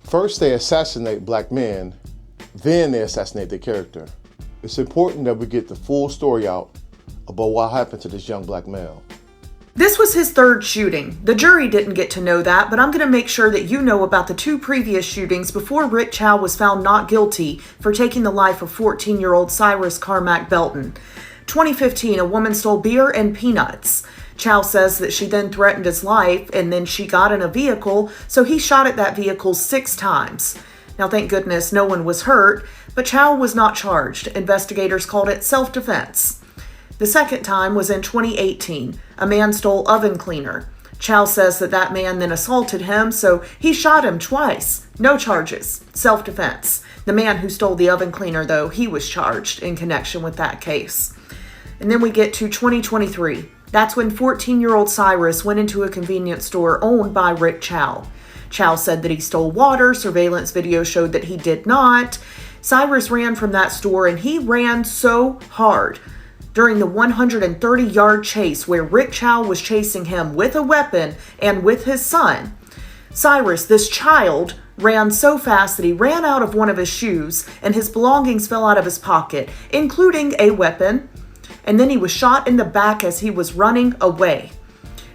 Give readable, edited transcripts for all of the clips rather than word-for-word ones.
First they assassinate black men, then they assassinate their character. It's important that we get the full story out about what happened to this young black male. This was his third shooting. The jury didn't get to know that, but I'm going to make sure that you know about the 2 previous shootings before Rick Chow was found not guilty for taking the life of 14-year-old Cyrus Carmack Belton. 2015, a woman stole beer and peanuts. Chow says that she then threatened his life and then she got in a vehicle, so he shot at that vehicle 6 times. Now, thank goodness no one was hurt, but Chow was not charged. Investigators called it self-defense. The second time was in 2018. A man stole oven cleaner. Chow says that man then assaulted him, so he shot him twice. No charges. Self-defense. The man who stole the oven cleaner, though, he was charged in connection with that case. And then we get to 2023. That's when 14-year-old Cyrus went into a convenience store owned by Rick Chow. Chow said that he stole water. Surveillance video showed that he did not. Cyrus ran from that store, and he ran so hard during the 130-yard chase where Rick Chow was chasing him with a weapon and with his son. Cyrus, this child, ran so fast that he ran out of one of his shoes and his belongings fell out of his pocket, including a weapon, and then he was shot in the back as he was running away.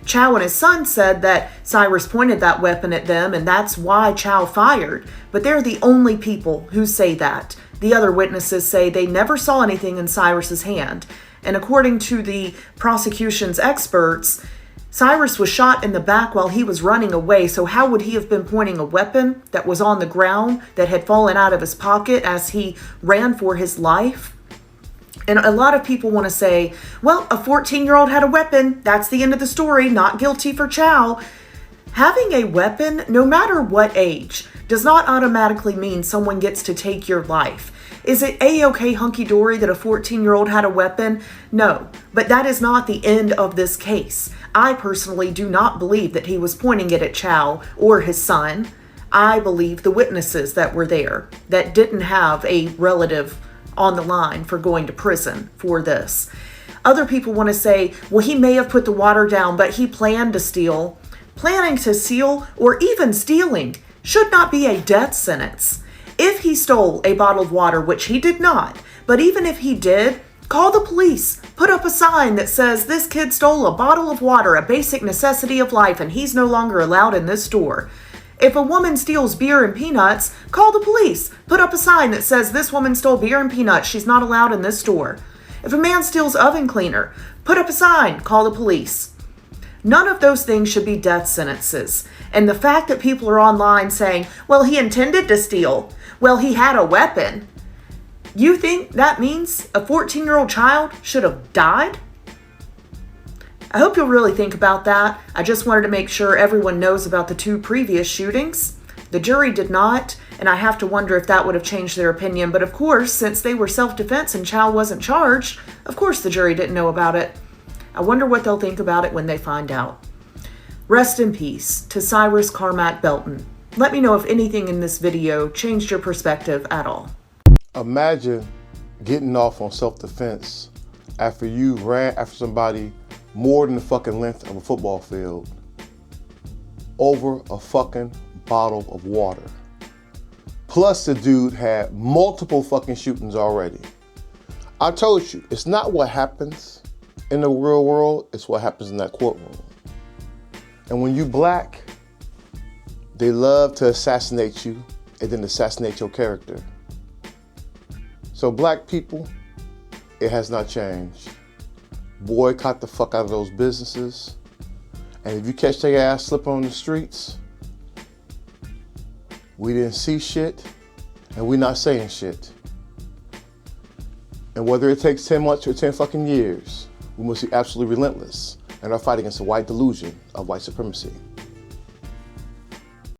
Chow and his son said that Cyrus pointed that weapon at them and that's why Chow fired, but they're the only people who say that. The other witnesses say they never saw anything in Cyrus's hand. And according to the prosecution's experts, Cyrus was shot in the back while he was running away, so how would he have been pointing a weapon that was on the ground that had fallen out of his pocket as he ran for his life? And a lot of people want to say, well, a 14-year-old had a weapon. That's the end of the story. Not guilty for Chow. Having a weapon, no matter what age, does not automatically mean someone gets to take your life. Is it a-okay hunky-dory that a 14-year-old had a weapon? No, but that is not the end of this case. I personally do not believe that he was pointing it at Chow or his son. I believe the witnesses that were there that didn't have a relative on the line for going to prison for this. Other people want to say, well, he may have put the water down, but he planned to steal. Planning to steal or even stealing should not be a death sentence. If he stole a bottle of water, which he did not, but even if he did, call the police. Put up a sign that says this kid stole a bottle of water, a basic necessity of life, and he's no longer allowed in this store. If a woman steals beer and peanuts, call the police. Put up a sign that says this woman stole beer and peanuts, she's not allowed in this store. If a man steals oven cleaner, put up a sign, call the police. None of those things should be death sentences. And the fact that people are online saying, well, he intended to steal, well, he had a weapon. You think that means a 14-year-old child should have died? I hope you'll really think about that. I just wanted to make sure everyone knows about the 2 previous shootings. The jury did not, and I have to wonder if that would have changed their opinion. But of course, since they were self-defense and Chow wasn't charged, of course the jury didn't know about it. I wonder what they'll think about it when they find out. Rest in peace to Cyrus Carmack Belton. Let me know if anything in this video changed your perspective at all. Imagine getting off on self-defense after you ran after somebody more than the fucking length of a football field over a fucking bottle of water. Plus the dude had multiple fucking shootings already. I told you, it's not what happens in the real world, it's what happens in that courtroom. And when you black, they love to assassinate you and then assassinate your character. So black people, it has not changed. Boycott the fuck out of those businesses. And if you catch their ass slipping on the streets, we didn't see shit and we not saying shit. And whether it takes 10 months or 10 fucking years, we must be absolutely relentless in our fight against the white delusion of white supremacy.